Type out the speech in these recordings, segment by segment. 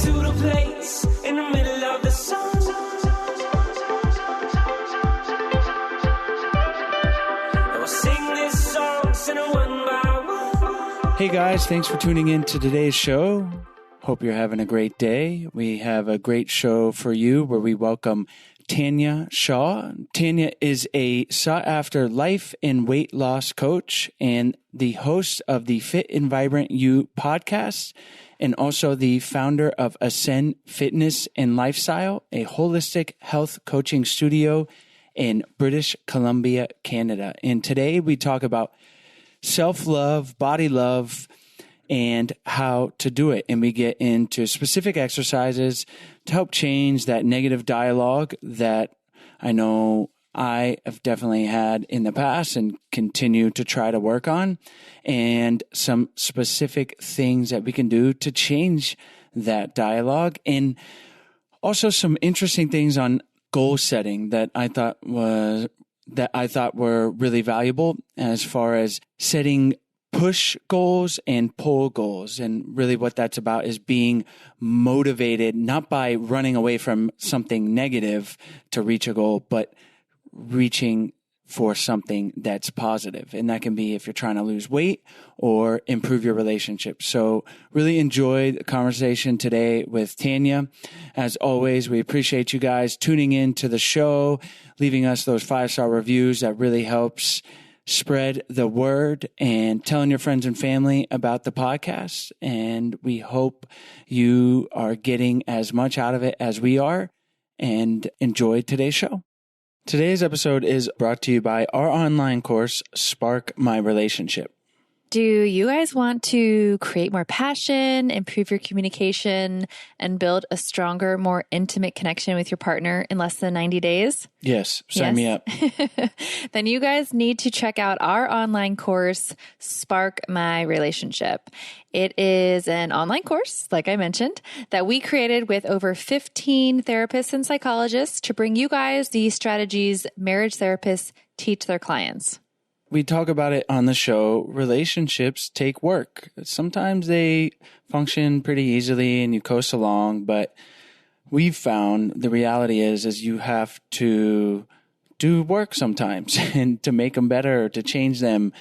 to the place in the middle of the sun. And we'll sing this song, sing it one by one. Hey guys, thanks for tuning in to today's show. Hope you're having a great day. We have a great show for you where we welcome Tanja Shaw. Tanja is a sought-after life and weight loss coach and the host of the Fit and Vibrant You podcast, and also the founder of Ascend Fitness and Lifestyle, a holistic health coaching studio in British Columbia, Canada. And today we talk about self-love, body love, and how to do it. And we get into specific exercises to help change that negative dialogue that I know I have definitely had in the past and continue to try to work on, and some specific things that we can do to change that dialogue, and also some interesting things on goal setting that I thought were really valuable as far as setting push goals and pull goals. And really what that's about is being motivated, not by running away from something negative to reach a goal, but reaching for something that's positive. And that can be if you're trying to lose weight or improve your relationship. So really enjoyed the conversation today with Tanja. As always, we appreciate you guys tuning in to the show, leaving us those 5-star reviews. That really helps spread the word and telling your friends and family about the podcast. And we hope you are getting as much out of it as we are, and enjoy today's show. Today's episode is brought to you by our online course, Spark My Relationship. Do you guys want to create more passion, improve your communication, and build a stronger, more intimate connection with your partner in less than 90 days? Yes, sign me up. Then you guys need to check out our online course, Spark My Relationship. It is an online course, like I mentioned, that we created with over 15 therapists and psychologists to bring you guys the strategies marriage therapists teach their clients. We talk about it on the show. Relationships take work. Sometimes they function pretty easily and you coast along, but we've found the reality is you have to do work sometimes and to make them better, to change them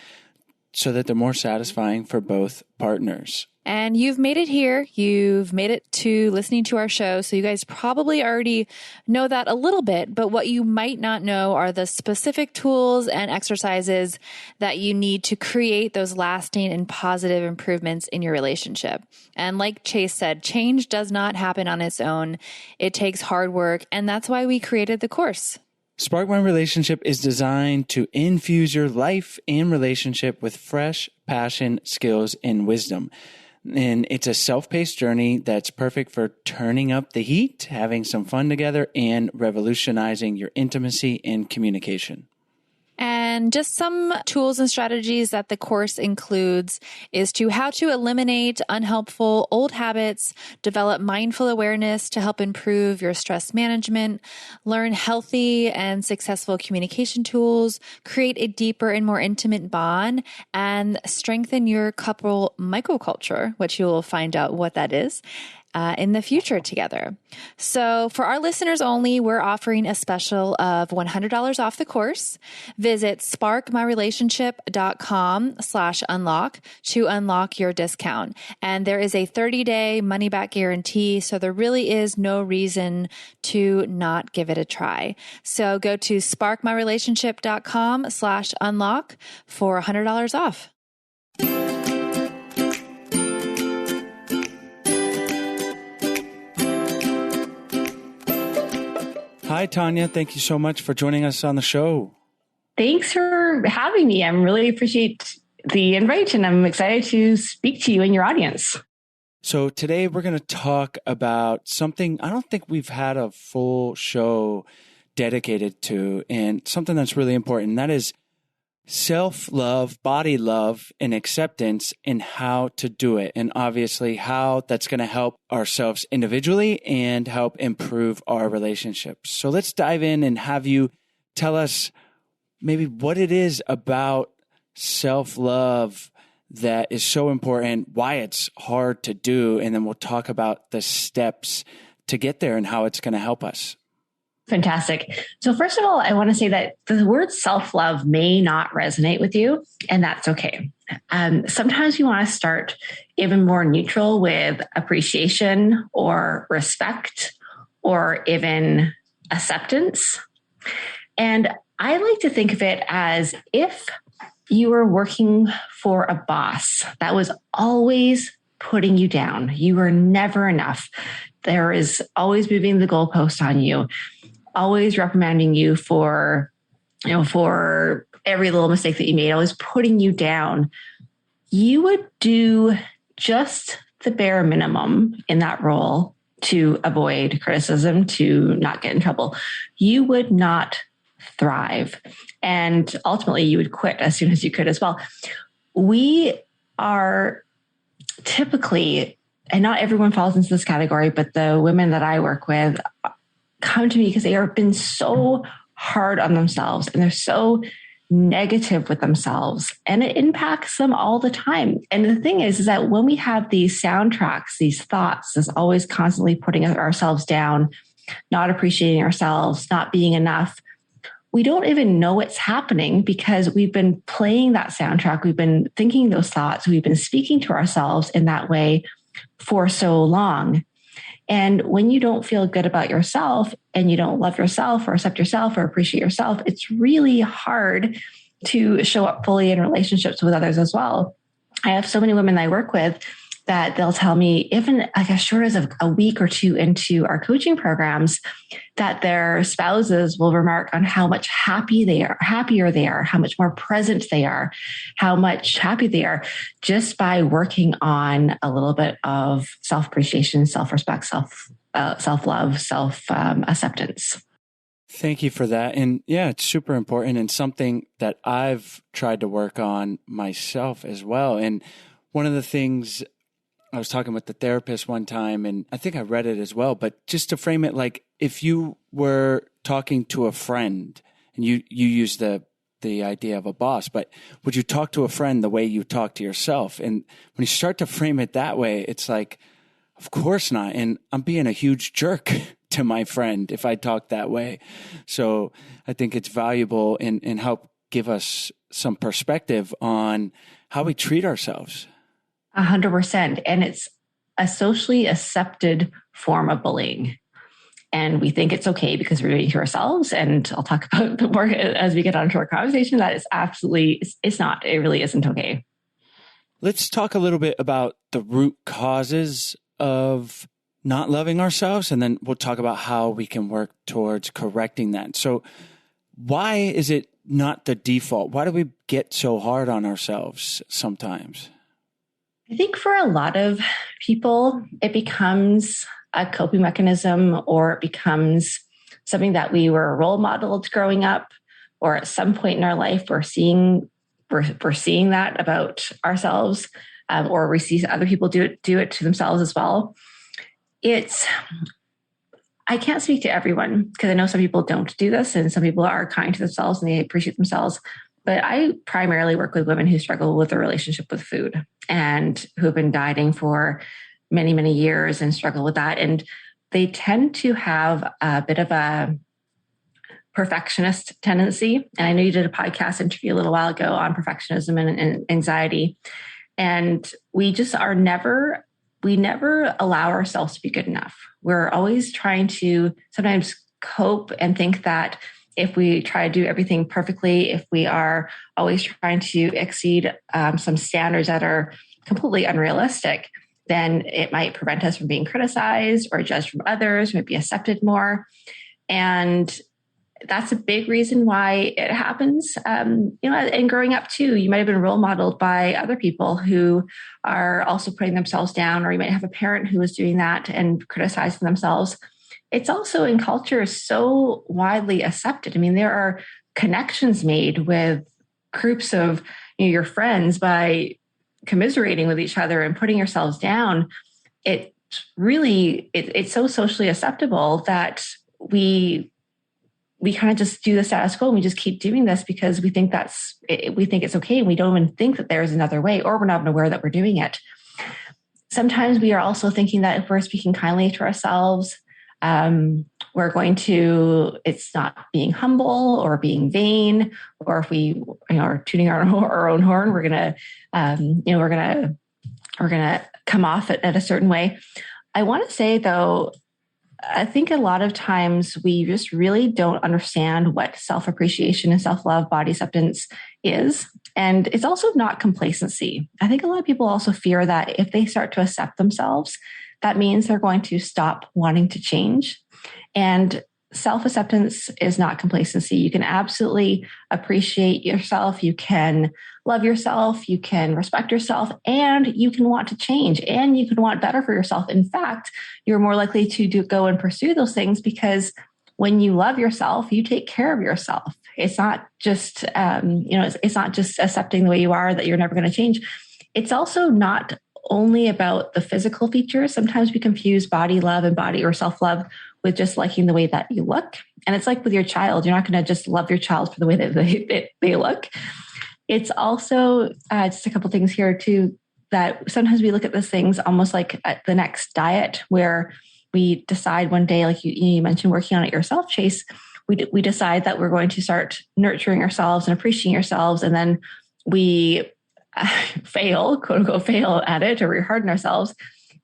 so that they're more satisfying for both partners. And you've made it here. You've made it to listening to our show. So you guys probably already know that a little bit, but what you might not know are the specific tools and exercises that you need to create those lasting and positive improvements in your relationship. And like Chase said, change does not happen on its own. It takes hard work. And that's why we created the course. Spark My Relationship is designed to infuse your life and relationship with fresh passion, skills, and wisdom. And it's a self-paced journey that's perfect for turning up the heat, having some fun together, and revolutionizing your intimacy and communication. And just some tools and strategies that the course includes is how to eliminate unhelpful old habits, develop mindful awareness to help improve your stress management, learn healthy and successful communication tools, create a deeper and more intimate bond, and strengthen your couple microculture, which you will find out what that is, in the future together. So for our listeners only, we're offering a special of $100 off the course. Visit sparkmyrelationship.com/unlock to unlock your discount. And there is a 30-day money-back guarantee, so there really is no reason to not give it a try. So go to sparkmyrelationship.com/unlock for $100 off. Hi, Tanja. Thank you so much for joining us on the show. Thanks for having me. I really appreciate the invite, and I'm excited to speak to you and your audience. So today we're going to talk about something I don't think we've had a full show dedicated to, and something that's really important. That is self-love, body love, and acceptance, and how to do it. And obviously how that's going to help ourselves individually and help improve our relationships. So let's dive in and have you tell us maybe what it is about self-love that is so important, why it's hard to do, and then we'll talk about the steps to get there and how it's going to help us. Fantastic. So first of all, I want to say that the word self-love may not resonate with you, and that's okay. Sometimes you want to start even more neutral with appreciation or respect or even acceptance. And I like to think of it as if you were working for a boss that was always putting you down. You were never enough. There is always moving the goalpost on you, always reprimanding you for every little mistake that you made, always putting you down. You would do just the bare minimum in that role to avoid criticism, to not get in trouble. You would not thrive. And ultimately, you would quit as soon as you could as well. We are typically, and not everyone falls into this category, but the women that I work with come to me because they have been so hard on themselves and they're so negative with themselves, and it impacts them all the time. And the thing is that when we have these soundtracks, these thoughts, is always constantly putting ourselves down, not appreciating ourselves, not being enough, we don't even know what's happening because we've been playing that soundtrack. We've been thinking those thoughts. We've been speaking to ourselves in that way for so long. And when you don't feel good about yourself and you don't love yourself or accept yourself or appreciate yourself, it's really hard to show up fully in relationships with others as well. I have so many women I work with that they'll tell me, even like as short as a week or two into our coaching programs, that their spouses will remark on how much happier they are, how much more present they are, how much happy they are, just by working on a little bit of self-appreciation, self-respect, self-love, self-acceptance. Thank you for that. And yeah, it's super important and something that I've tried to work on myself as well. And one of the things I was talking with the therapist one time, and I think I read it as well, but just to frame it, like if you were talking to a friend and you use the idea of a boss, but would you talk to a friend the way you talk to yourself? And when you start to frame it that way, it's like, of course not. And I'm being a huge jerk to my friend if I talk that way. So I think it's valuable and help give us some perspective on how we treat ourselves. 100%. And it's a socially accepted form of bullying. And we think it's okay because we're doing it to ourselves. And I'll talk about the more as we get onto our conversation. That is absolutely, it's not, it really isn't okay. Let's talk a little bit about the root causes of not loving ourselves. And then we'll talk about how we can work towards correcting that. So why is it not the default? Why do we get so hard on ourselves sometimes? I think for a lot of people, it becomes a coping mechanism, or it becomes something that we were role modeled growing up, or at some point in our life, we're seeing that about ourselves, or we see other people do it to themselves as well. I can't speak to everyone because I know some people don't do this and some people are kind to themselves and they appreciate themselves. But I primarily work with women who struggle with their relationship with food and who have been dieting for many, many years and struggle with that. And they tend to have a bit of a perfectionist tendency. And I know you did a podcast interview a little while ago on perfectionism and anxiety. And we never allow ourselves to be good enough. We're always trying to sometimes cope and think that if we try to do everything perfectly, if we are always trying to exceed some standards that are completely unrealistic, then it might prevent us from being criticized or judged from others, might be accepted more. And that's a big reason why it happens. And growing up too, you might have been role modeled by other people who are also putting themselves down, or you might have a parent who is doing that and criticizing themselves. It's also in culture so widely accepted. I mean, there are connections made with groups of your friends by commiserating with each other and putting yourselves down. It's so socially acceptable that we we kind of just do the status quo and we just keep doing this because we think we think it's okay. And we don't even think that there's another way, or we're not even aware that we're doing it. Sometimes we are also thinking that if we're speaking kindly to ourselves, it's not being humble or being vain, or if we are tuning our own horn, we're going to come off at a certain way. I want to say though, I think a lot of times we just really don't understand what self-appreciation and self-love, body acceptance is. And it's also not complacency. I think a lot of people also fear that if they start to accept themselves, that means they're going to stop wanting to change. And self-acceptance is not complacency. You can absolutely appreciate yourself. You can love yourself. You can respect yourself, and you can want to change, and you can want better for yourself. In fact, you're more likely to go and pursue those things because when you love yourself, you take care of yourself. It's not just, it's not just accepting the way you are that you're never going to change. It's also not only about the physical features. Sometimes we confuse body love and body or self-love with just liking the way that you look. And it's like with your child, you're not going to just love your child for the way that they look. It's also just a couple things here too, that sometimes we look at these things almost like the next diet, where we decide one day, like you mentioned working on it yourself, Chase, we decide that we're going to start nurturing ourselves and appreciating ourselves. And then we fail, quote unquote, fail at it, or we harden ourselves.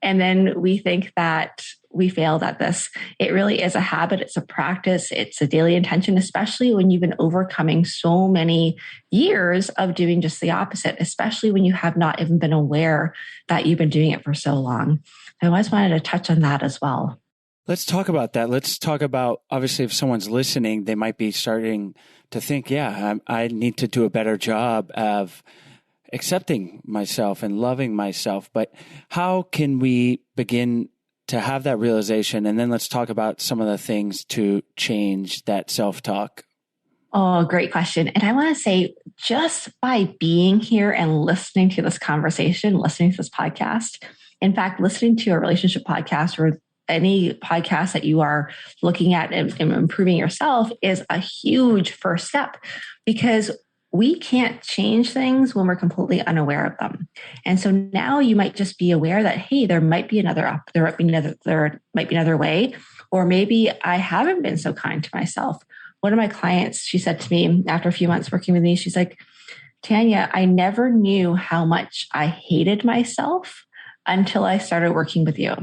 And then we think that we failed at this. It really is a habit. It's a practice. It's a daily intention, especially when you've been overcoming so many years of doing just the opposite, especially when you have not even been aware that you've been doing it for so long. I always wanted to touch on that as well. Let's talk about that. Let's talk about, obviously, if someone's listening, they might be starting to think, I need to do a better job of accepting myself and loving myself. But how can we begin to have that realization? And then let's talk about some of the things to change that self-talk. Oh, great question. And I want to say, just by being here and listening to this conversation, listening to this podcast, in fact, listening to a relationship podcast or any podcast that you are looking at and improving yourself is a huge first step, because we can't change things when we're completely unaware of them. And so now you might just be aware that, hey, there might be another way, or maybe I haven't been so kind to myself. One of my clients, she said to me after a few months working with me, she's like, Tanja, I never knew how much I hated myself until I started working with you.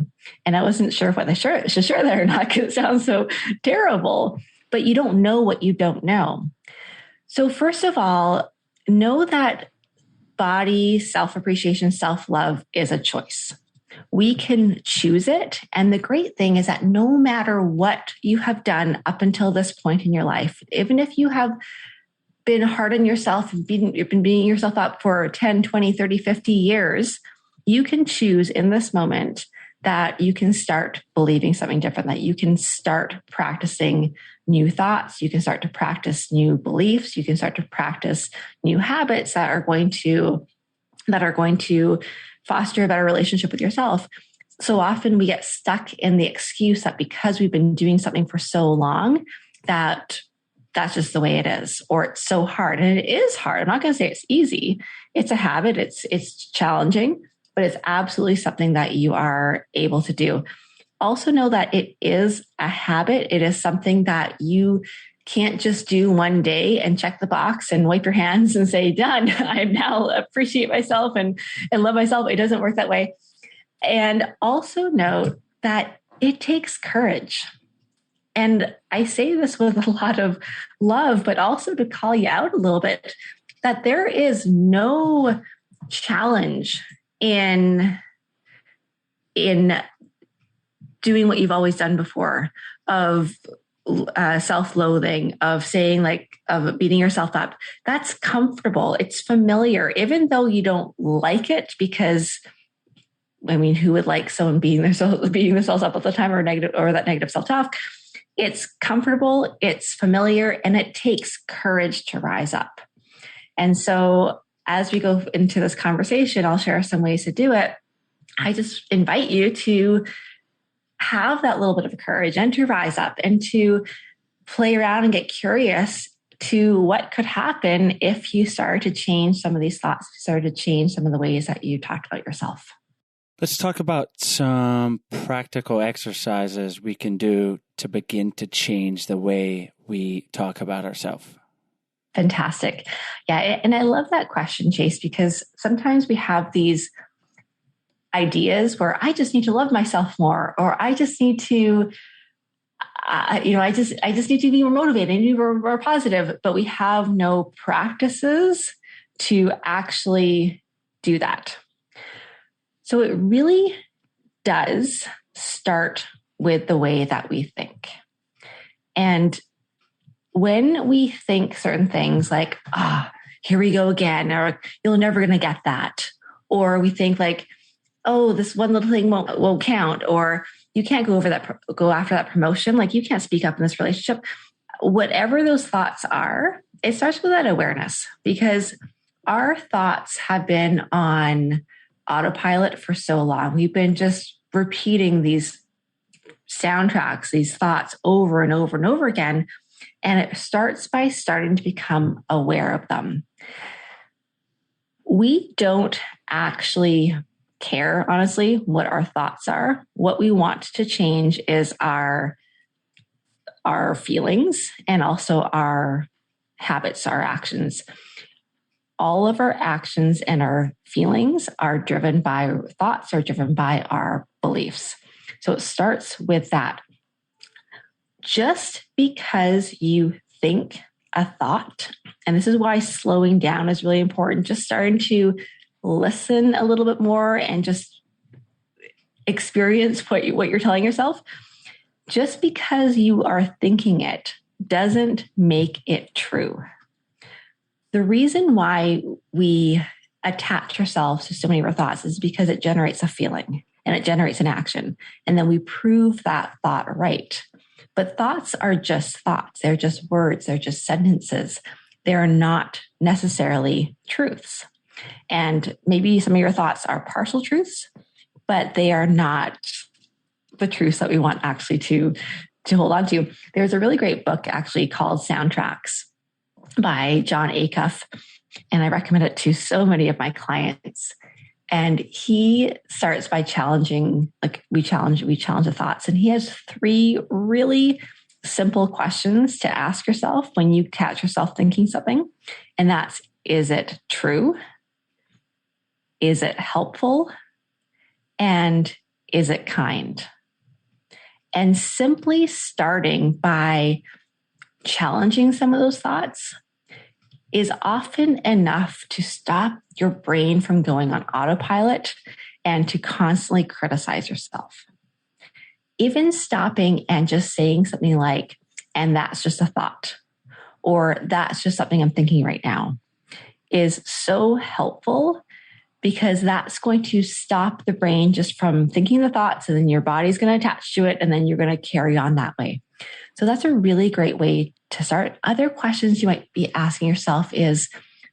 And I wasn't sure if I should share that or not, because it sounds so terrible, but you don't know what you don't know. So first of all, know that body self-appreciation, self-love is a choice. We can choose it. And the great thing is that no matter what you have done up until this point in your life, even if you have been hard on yourself, you've been beating yourself up for 10, 20, 30, 50 years, you can choose in this moment that you can start believing something different, that you can start practicing new thoughts, you can start to practice new beliefs, you can start to practice new habits that are going to foster a better relationship with yourself. So often we get stuck in the excuse that because we've been doing something for so long, that's just the way it is, or it's so hard. And it is hard. I'm not going to say it's easy. It's a habit. It's challenging, but it's absolutely something that you are able to do. Also know that it is a habit. It is something that you can't just do one day and check the box and wipe your hands and say, done, I now appreciate myself and love myself. It doesn't work that way. And also note that it takes courage. And I say this with a lot of love, but also to call you out a little bit, that there is no challenge in doing what you've always done before, of self-loathing, of saying of beating yourself up. That's comfortable. It's familiar, even though you don't like it, because who would like someone beating themselves up all the time, or that negative self-talk? It's comfortable, it's familiar, and it takes courage to rise up. And so as we go into this conversation, I'll share some ways to do it. I just invite you to have that little bit of courage and to rise up and to play around and get curious to what could happen if you started to change some of these thoughts, started to change some of the ways that you talked about yourself. Let's talk about some practical exercises we can do to begin to change the way we talk about ourselves. Fantastic. Yeah. And I love that question, Chase, because sometimes we have these ideas where I just need to love myself more, or I just need to, I just need to be more motivated, I need to be more positive, but we have no practices to actually do that. So it really does start with the way that we think. And when we think certain things like, here we go again, or you're never going to get that. Or we think like, oh, this one little thing won't count, or you can't go after that promotion. Like you can't speak up in this relationship. Whatever those thoughts are, it starts with that awareness, because our thoughts have been on autopilot for so long. We've been just repeating these soundtracks, these thoughts over and over and over again. And it starts by starting to become aware of them. We don't actually care, honestly, what our thoughts are. What we want to change is our feelings and also our habits, our actions. All of our actions and our feelings are driven by thoughts, are driven by our beliefs. So it starts with that. Just because you think a thought, and this is why slowing down is really important, just starting to listen a little bit more and just experience what you're telling yourself. Just because you are thinking it doesn't make it true. The reason why we attach ourselves to so many of our thoughts is because it generates a feeling and it generates an action. And then we prove that thought right. But thoughts are just thoughts. They're just words. They're just sentences. They're not necessarily truths. And maybe some of your thoughts are partial truths, but they are not the truths that we want actually to hold on to. There's a really great book actually called Soundtracks by John Acuff, and I recommend it to so many of my clients. And he starts by challenging, like we challenge the thoughts. And he has 3 really simple questions to ask yourself when you catch yourself thinking something. And that's, is it true? Is it helpful? And is it kind? And simply starting by challenging some of those thoughts is often enough to stop your brain from going on autopilot and to constantly criticize yourself. Even stopping and just saying something like, and that's just a thought, or that's just something I'm thinking right now, is so helpful, because that's going to stop the brain just from thinking the thoughts, and then your body's going to attach to it, and then you're going to carry on that way. So that's a really great way to start. Other questions you might be asking yourself is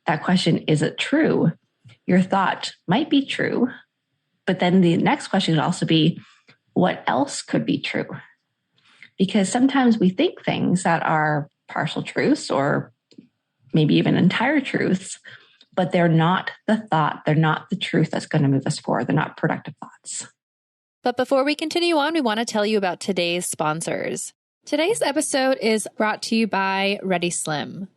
that question, is it true? Your thought might be true, but then the next question would also be, what else could be true? Because sometimes we think things that are partial truths or maybe even entire truths, but they're not the thought, they're not the truth that's going to move us forward. They're not productive thoughts. But before we continue on, we want to tell you about today's sponsors. Today's episode is brought to you by Ready Slim.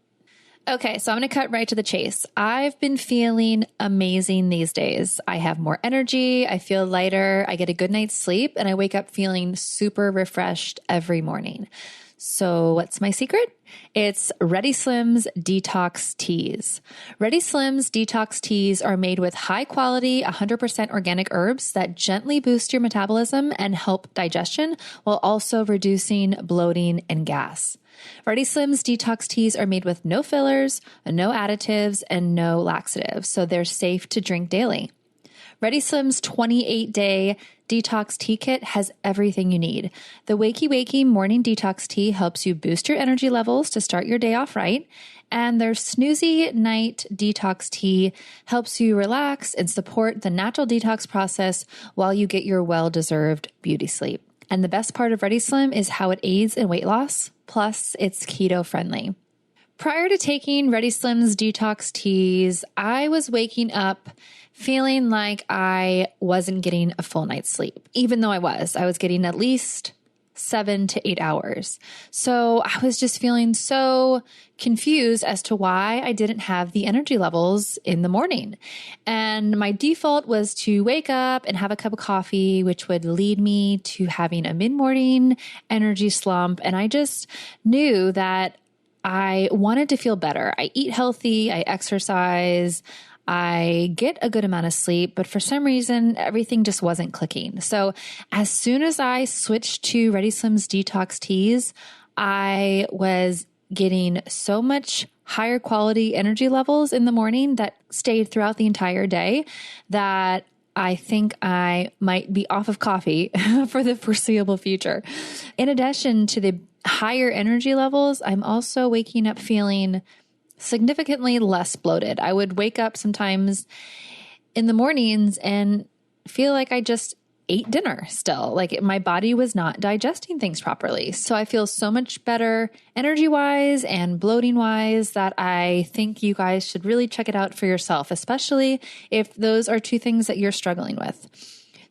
Okay, so I'm going to cut right to the chase. I've been feeling amazing these days. I have more energy, I feel lighter, I get a good night's sleep, and I wake up feeling super refreshed every morning. So what's my secret? It's Ready Slim's Detox Teas. Ready Slim's Detox Teas are made with high quality, 100% organic herbs that gently boost your metabolism and help digestion while also reducing bloating and gas. Ready Slim's Detox Teas are made with no fillers, no additives, and no laxatives, so they're safe to drink daily. Ready Slim's 28-day detox tea kit has everything you need. The Wakey Wakey Morning Detox Tea helps you boost your energy levels to start your day off right. And their Snoozy Night Detox Tea helps you relax and support the natural detox process while you get your well-deserved beauty sleep. And the best part of Ready Slim is how it aids in weight loss, plus it's keto friendly. Prior to taking Ready Slim's detox teas, I was waking up feeling like I wasn't getting a full night's sleep, even though I was getting at least 7 to 8 hours. So I was just feeling so confused as to why I didn't have the energy levels in the morning. And my default was to wake up and have a cup of coffee, which would lead me to having a mid-morning energy slump. And I just knew that I wanted to feel better. I eat healthy, I exercise, I get a good amount of sleep, but for some reason, everything just wasn't clicking. So as soon as I switched to Ready Slim's detox teas, I was getting so much higher quality energy levels in the morning that stayed throughout the entire day that I think I might be off of coffee for the foreseeable future. In addition to the higher energy levels, I'm also waking up feeling significantly less bloated. I would wake up sometimes in the mornings and feel like I just ate dinner still. Like my body was not digesting things properly. So I feel so much better energy-wise and bloating-wise that I think you guys should really check it out for yourself, especially if those are two things that you're struggling with.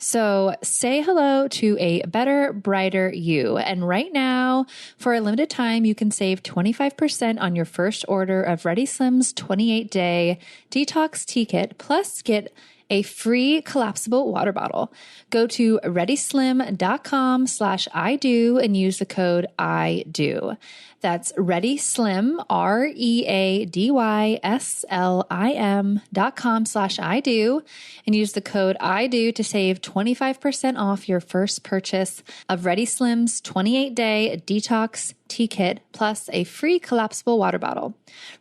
So say hello to a better, brighter you. And right now, for a limited time, you can save 25% on your first order of Ready Slim's 28-day detox tea kit, plus get a free collapsible water bottle. Go to readyslim.com/IDO and use the code IDO. That's ReadySlim, ReadySlim.com/IDO and use the code IDO to save 25% off your first purchase of Ready Slim's 28-day detox tea kit plus a free collapsible water bottle.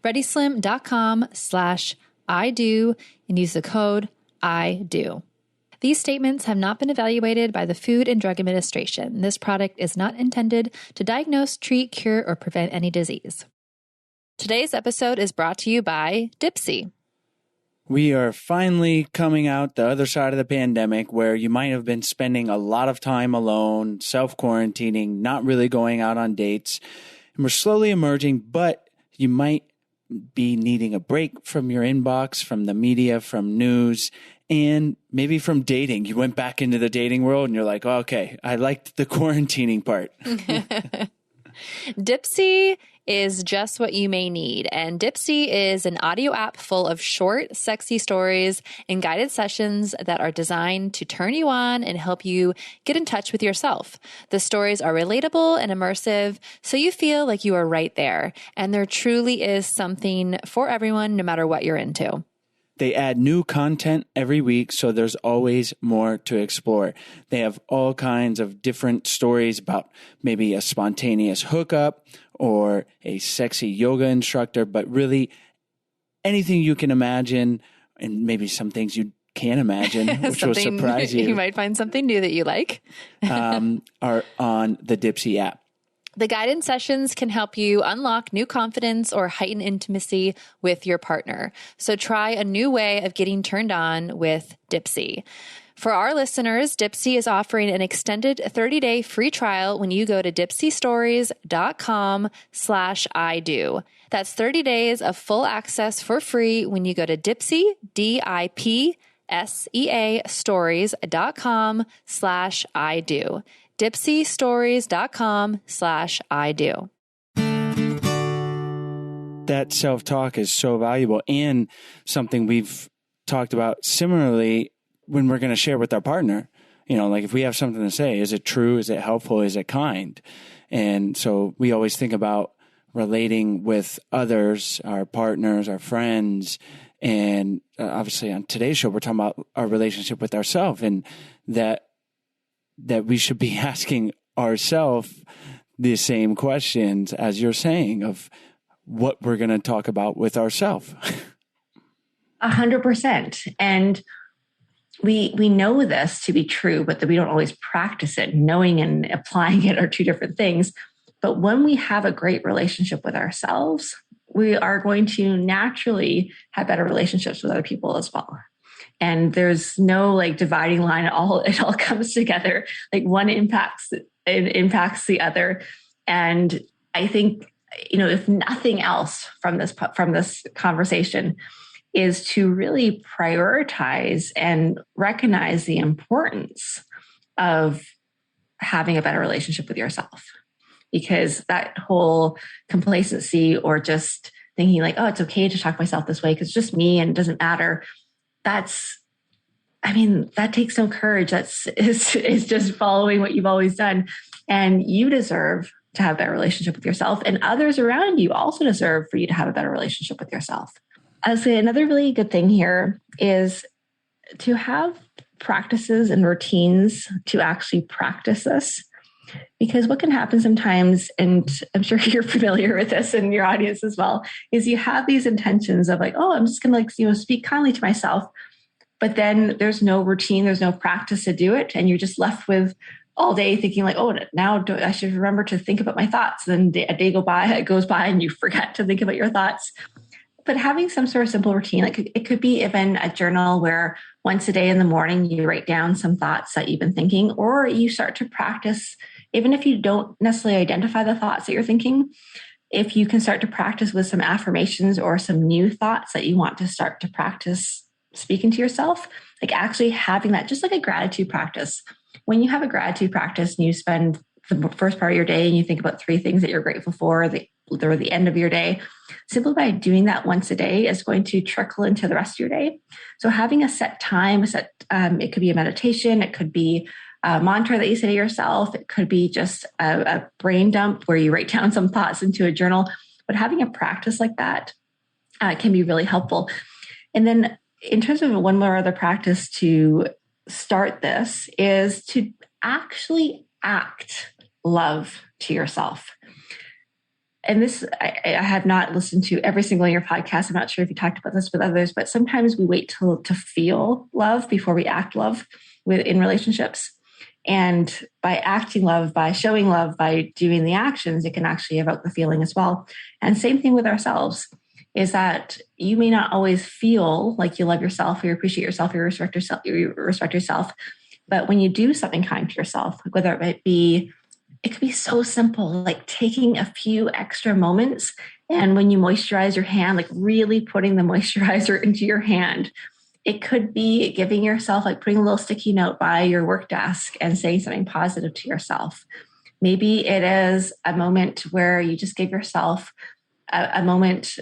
ReadySlim.com/IDO and use the code IDO. These statements have not been evaluated by the Food and Drug Administration. This product is not intended to diagnose, treat, cure, or prevent any disease. Today's episode is brought to you by Dipsea. We are finally coming out the other side of the pandemic where you might have been spending a lot of time alone, self-quarantining, not really going out on dates. And we're slowly emerging, but you might be needing a break from your inbox, from the media, from news, and maybe from dating. You went back into the dating world and you're like, oh, okay, I liked the quarantining part. Dipsea is just what you may need. And Dipsea is an audio app full of short, sexy stories and guided sessions that are designed to turn you on and help you get in touch with yourself. The stories are relatable and immersive, so you feel like you are right there. And there truly is something for everyone, no matter what you're into. They add new content every week, so there's always more to explore. They have all kinds of different stories about maybe a spontaneous hookup or a sexy yoga instructor, but really anything you can imagine, and maybe some things you can't imagine, which will surprise you. You might find something new that you like. Are on the Dipsea app. The guidance sessions can help you unlock new confidence or heighten intimacy with your partner. So try a new way of getting turned on with Dipsea. For our listeners, Dipsea is offering an extended 30-day free trial when you go to dipseastories.com/IDO. That's 30 days of full access for free when you go to Dipsea, DIPSEA stories.com/IDO. dipseastories.com/IDO. That self-talk is so valuable and something we've talked about similarly when we're going to share with our partner. You know, like if we have something to say, is it true? Is it helpful? Is it kind? And so we always think about relating with others, our partners, our friends. And obviously on today's show, we're talking about our relationship with ourselves, and that we should be asking ourselves the same questions as you're saying of what we're going to talk about with ourselves. 100%. And we know this to be true, but that we don't always practice it. Knowing and applying it are two different things. But when we have a great relationship with ourselves, we are going to naturally have better relationships with other people as well. And there's no like dividing line at all. It all comes together. Like one impacts the other. And I think, if nothing else from this conversation is to really prioritize and recognize the importance of having a better relationship with yourself. Because that whole complacency or just thinking like, oh, it's okay to talk to myself this way because it's just me and it doesn't matter. That takes no courage. It's just following what you've always done. And you deserve to have a better relationship with yourself, and others around you also deserve for you to have a better relationship with yourself. I would say another really good thing here is to have practices and routines to actually practice this. Because what can happen sometimes, and I'm sure you're familiar with this in your audience as well, is you have these intentions of like, oh, I'm just going to speak kindly to myself. But then there's no routine, there's no practice to do it. And you're just left with all day thinking like, oh, now I should remember to think about my thoughts. And then a day goes by and you forget to think about your thoughts. But having some sort of simple routine, like it could be even a journal where once a day in the morning, you write down some thoughts that you've been thinking, or you start to practice, even if you don't necessarily identify the thoughts that you're thinking, if you can start to practice with some affirmations or some new thoughts that you want to start to practice speaking to yourself, like actually having that, just like a gratitude practice. When you have a gratitude practice and you spend the first part of your day and you think about 3 things that you're grateful for, the end of your day, simply by doing that once a day is going to trickle into the rest of your day. So having a set time, it could be a meditation, it could be a mantra that you say to yourself, it could be just a brain dump where you write down some thoughts into a journal. But having a practice like that can be really helpful. And then in terms of one more other practice to start this is to actually act love to yourself. And this, I have not listened to every single one of your podcasts. I'm not sure if you talked about this with others, but sometimes we wait to feel love before we act love in relationships. And by acting love, by showing love, by doing the actions, it can actually evoke the feeling as well. And same thing with ourselves, is that you may not always feel like you love yourself or you appreciate yourself or you respect yourself. But when you do something kind to yourself, whether it could be so simple, like taking a few extra moments. And when you moisturize your hand, like really putting the moisturizer into your hand. It could be giving yourself, like putting a little sticky note by your work desk and saying something positive to yourself. Maybe it is a moment where you just give yourself a moment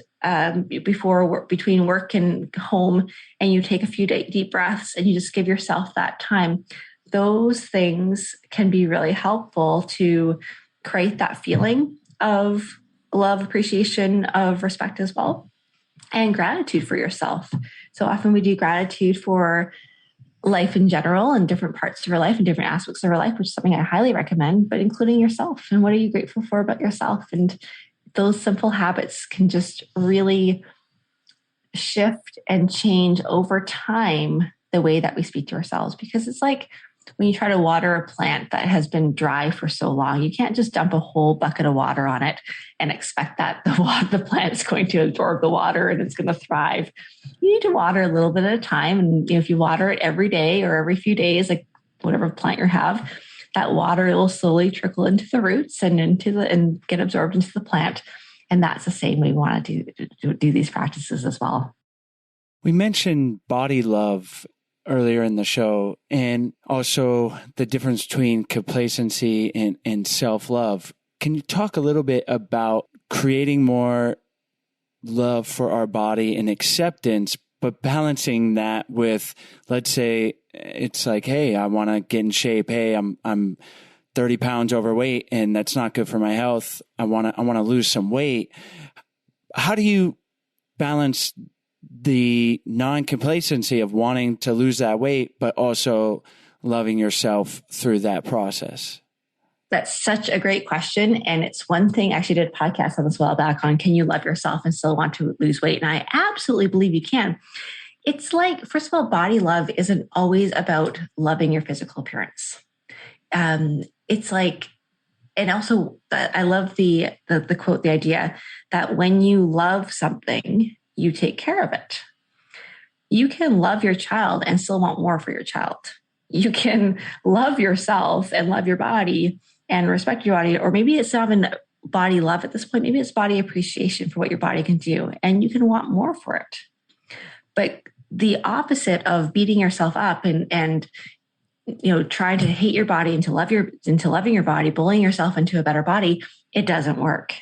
between work and home, and you take a few deep breaths and you just give yourself that time. Those things can be really helpful to create that feeling of love, appreciation, of respect as well, and gratitude for yourself. So often we do gratitude for life in general and different parts of our life and different aspects of our life, which is something I highly recommend, but including yourself. And what are you grateful for about yourself? And those simple habits can just really shift and change over time the way that we speak to ourselves. Because it's like when you try to water a plant that has been dry for so long, you can't just dump a whole bucket of water on it and expect that the plant is going to absorb the water and it's going to thrive. You need to water a little bit at a time. And if you water it every day or every few days, like whatever plant you have, that water will slowly trickle into the roots and and get absorbed into the plant. And that's the same way we want to do these practices as well. We mentioned body love earlier in the show, and also the difference between complacency and self-love. Can you talk a little bit about creating more love for our body and acceptance, but balancing that with, let's say, it's like, hey, I want to get in shape. Hey, I'm 30 pounds overweight and that's not good for my health. I want to lose some weight. How do you balance the non-complacency of wanting to lose that weight, but also loving yourself through that process? That's such a great question. And it's one thing, I actually did a podcast on this a while back on, can you love yourself and still want to lose weight? And I absolutely believe you can. It's like, first of all, body love isn't always about loving your physical appearance. It's like, and also I love the quote, the idea that when you love something, you take care of it. You can love your child and still want more for your child. You can love yourself and love your body and respect your body, or maybe it's not even body love at this point. Maybe it's body appreciation for what your body can do, and you can want more for it. But the opposite of beating yourself up and trying to hate your body into loving your body, bullying yourself into a better body, it doesn't work.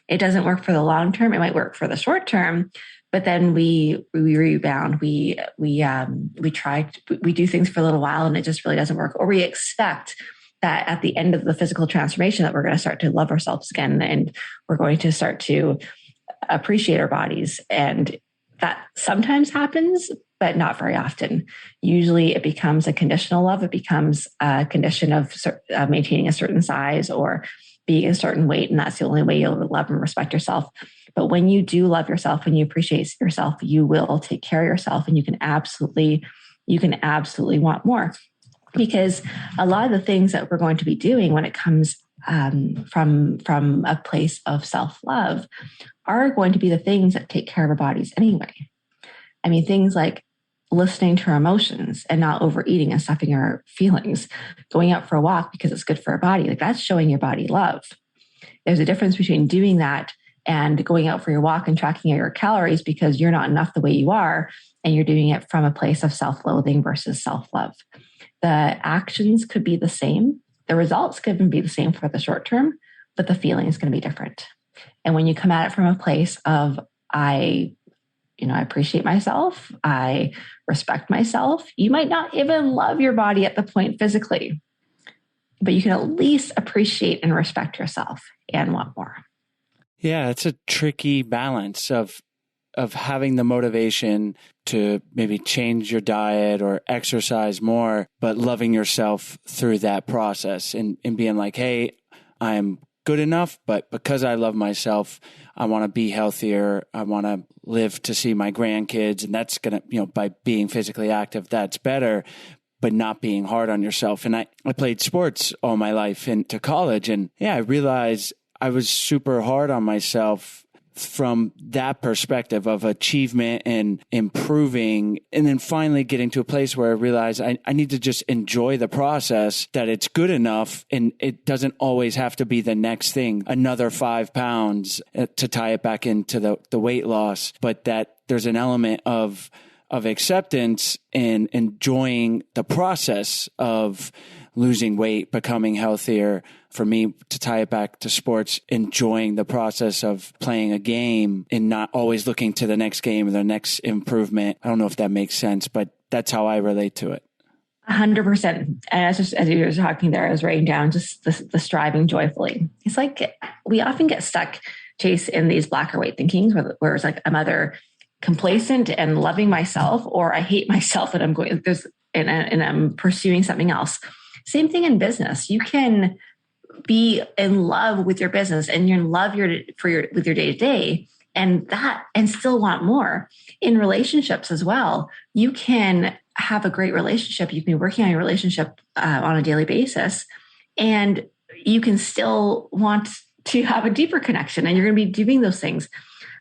It doesn't work for the long term. It might work for the short term, but then we rebound. We do things for a little while and it just really doesn't work. Or we expect that at the end of the physical transformation that we're going to start to love ourselves again and we're going to start to appreciate our bodies. And that sometimes happens, but not very often. Usually it becomes a conditional love. It becomes a condition of maintaining a certain size or being a certain weight. And that's the only way you'll love and respect yourself. But when you do love yourself and you appreciate yourself, you will take care of yourself and you can absolutely want more. Because a lot of the things that we're going to be doing when it comes from a place of self-love are going to be the things that take care of our bodies anyway. I mean, things like listening to our emotions and not overeating and stuffing our feelings, going out for a walk because it's good for our body. Like that's showing your body love. There's a difference between doing that and going out for your walk and tracking your calories because you're not enough the way you are, and you're doing it from a place of self-loathing versus self-love. The actions could be the same. The results could be the same for the short term, but the feeling is going to be different. And when you come at it from a place of, I appreciate myself, I respect myself, you might not even love your body at the point physically, but you can at least appreciate and respect yourself and want more. Yeah, it's a tricky balance of having the motivation to maybe change your diet or exercise more, but loving yourself through that process and being like, hey, I'm good enough, but because I love myself, I want to be healthier. I want to live to see my grandkids. And that's going to, by being physically active, that's better, but not being hard on yourself. And I played sports all my life into college. And yeah, I realized I was super hard on myself from that perspective of achievement and improving, and then finally getting to a place where I realize I need to just enjoy the process, that it's good enough and it doesn't always have to be the next thing, another 5 pounds to tie it back into the weight loss, but that there's an element of acceptance and enjoying the process of losing weight, becoming healthier. For me, to tie it back to sports, enjoying the process of playing a game and not always looking to the next game or the next improvement. I don't know if that makes sense, but that's how I relate to it. 100%. And as you were talking there, I was writing down just the striving joyfully. It's like we often get stuck, Chase, in these black or white thinkings where it's like I'm either complacent and loving myself, or I hate myself and I'm going this and I'm pursuing something else. Same thing in business. You can be in love with your business and you're in love with your day to day, and still want more. In relationships as well, you can have a great relationship. You can be working on your relationship on a daily basis, and you can still want to have a deeper connection, and you're going to be doing those things.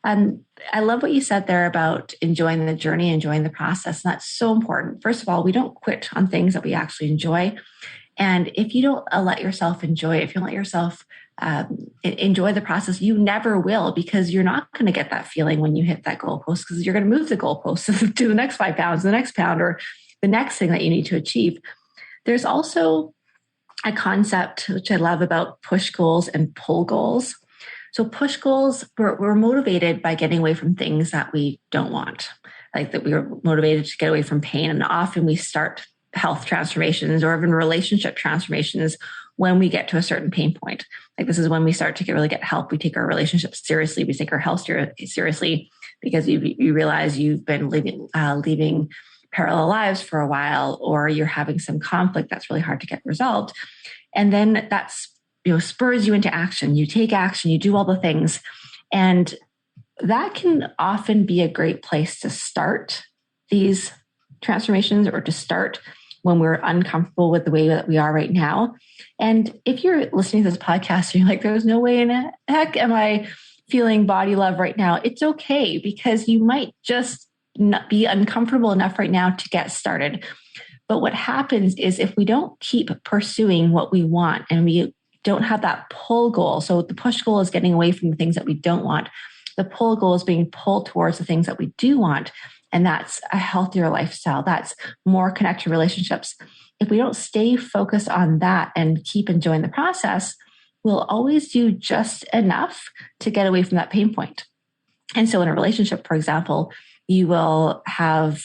I love what you said there about enjoying the journey, enjoying the process. And that's so important. First of all, we don't quit on things that we actually enjoy. And if you don't let yourself enjoy it, if you don't let yourself enjoy the process, you never will, because you're not going to get that feeling when you hit that goalpost, because you're going to move the goalpost to the next 5 pounds, the next pound, or the next thing that you need to achieve. There's also a concept which I love about push goals and pull goals. So push goals, we're motivated by getting away from things that we don't want, like that we are motivated to get away from pain. And often we start health transformations or even relationship transformations when we get to a certain pain point. Like this is when we start to really get help. We take our relationships seriously. We take our health seriously because you realize you've been living parallel lives for a while, or you're having some conflict that's really hard to get resolved. And then that's, spurs you into action. You take action, you do all the things. And that can often be a great place to start these transformations, or to start when we're uncomfortable with the way that we are right now. And if you're listening to this podcast and you're like, there's no way in heck am I feeling body love right now, it's okay, because you might just not be uncomfortable enough right now to get started. But what happens is if we don't keep pursuing what we want and we don't have that pull goal, so the push goal is getting away from the things that we don't want. The pull goal is being pulled towards the things that we do want. And that's a healthier lifestyle. That's more connected relationships. If we don't stay focused on that and keep enjoying the process, we'll always do just enough to get away from that pain point. And so in a relationship, for example, you will have,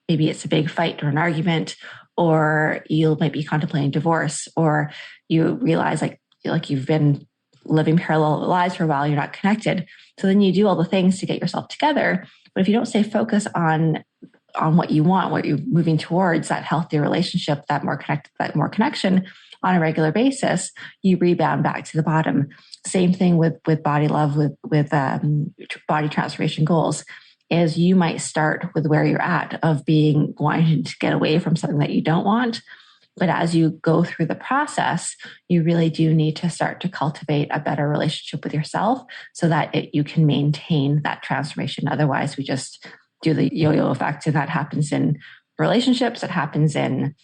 maybe it's a big fight or an argument, or you might be contemplating divorce, or you realize like you've been living parallel lives for a while, you're not connected. So then you do all the things to get yourself together. But if you don't stay focused on what you want, what you're moving towards, that healthy relationship, that more connection on a regular basis, you rebound back to the bottom. Same thing with body love, with body transformation goals, is you might start with where you're at of wanting to get away from something that you don't want. But as you go through the process, you really do need to start to cultivate a better relationship with yourself so that you can maintain that transformation. Otherwise, we just do the yo-yo effect, and that happens in relationships. It happens in,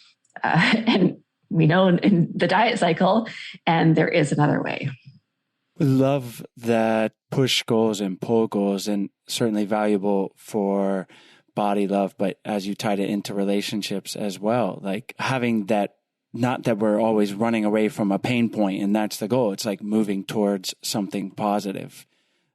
and we know in the diet cycle, and there is another way. We love that push goals and pull goals, and certainly valuable for body love, but as you tied it into relationships as well, like having that, not that we're always running away from a pain point and that's the goal. It's like moving towards something positive.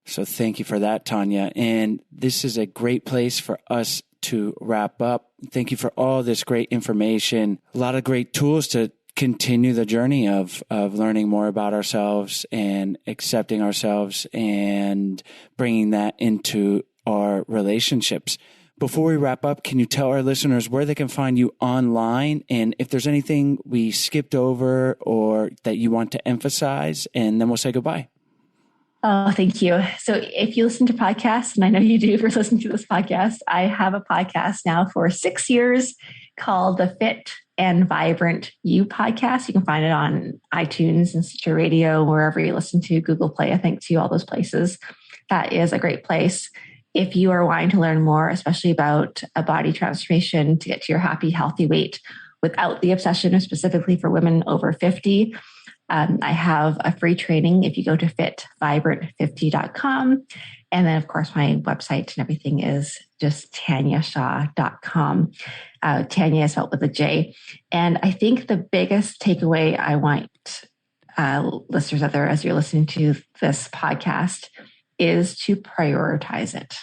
So thank you for that, Tanja. And this is a great place for us to wrap up. Thank you for all this great information, a lot of great tools to continue the journey of learning more about ourselves and accepting ourselves and bringing that into our relationships. Before we wrap up, can you tell our listeners where they can find you online, and if there's anything we skipped over or that you want to emphasize, and then we'll say goodbye. Oh, thank you. So if you listen to podcasts, and I know you do if you're listening to this podcast, I have a podcast now for 6 years called the Fit and Vibrant You podcast. You can find it on iTunes and Stitcher Radio, wherever you listen to, Google Play, I think, to all those places. That is a great place. If you are wanting to learn more, especially about a body transformation to get to your happy, healthy weight without the obsession, specifically for women over 50, I have a free training if you go to fitvibrant50.com. And then, of course, my website and everything is just TanjaShaw.com. Tanja is spelled with a J. And I think the biggest takeaway I want listeners out there as you're listening to this podcast is to prioritize it,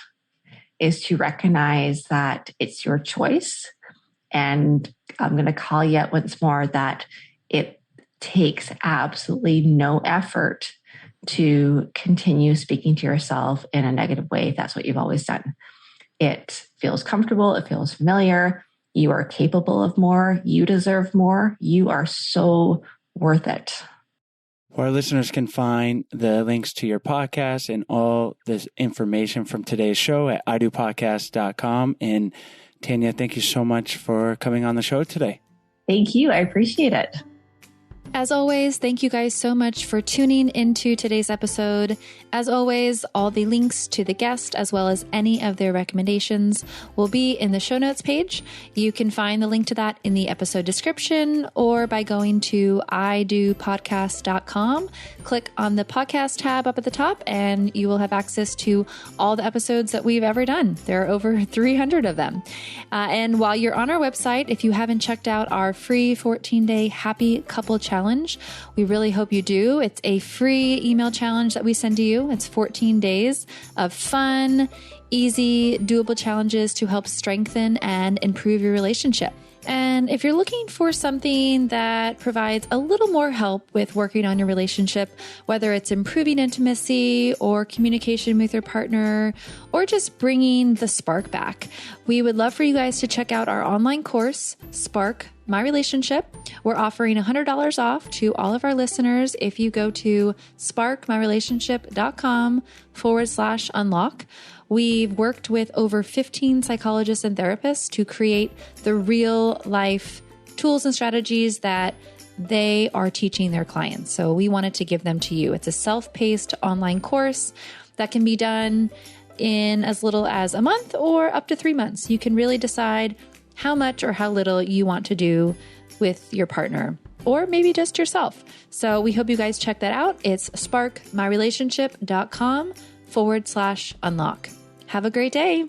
is to recognize that it's your choice. And I'm going to call you out once more that it takes absolutely no effort to continue speaking to yourself in a negative way if that's what you've always done. It feels comfortable. It feels familiar. You are capable of more. You deserve more. You are so worth it. Our listeners can find the links to your podcast and all this information from today's show at idopodcast.com. And Tanja, thank you so much for coming on the show today. Thank you. I appreciate it. As always, thank you guys so much for tuning into today's episode. As always, all the links to the guest, as well as any of their recommendations, will be in the show notes page. You can find the link to that in the episode description or by going to idopodcast.com. Click on the podcast tab up at the top, and you will have access to all the episodes that we've ever done. There are over 300 of them. And while you're on our website, if you haven't checked out our free 14-day Happy Couple Challenge, we really hope you do. It's a free email challenge that we send to you. It's 14 days of fun, easy, doable challenges to help strengthen and improve your relationship. And if you're looking for something that provides a little more help with working on your relationship, whether it's improving intimacy or communication with your partner, or just bringing the spark back, we would love for you guys to check out our online course, Spark My Relationship. We're offering $100 off to all of our listeners if you go to sparkmyrelationship.com/unlock. We've worked with over 15 psychologists and therapists to create the real life tools and strategies that they are teaching their clients. So we wanted to give them to you. It's a self-paced online course that can be done in as little as a month or up to 3 months. You can really decide how much or how little you want to do with your partner, or maybe just yourself. So we hope you guys check that out. It's sparkmyrelationship.com/unlock. Have a great day.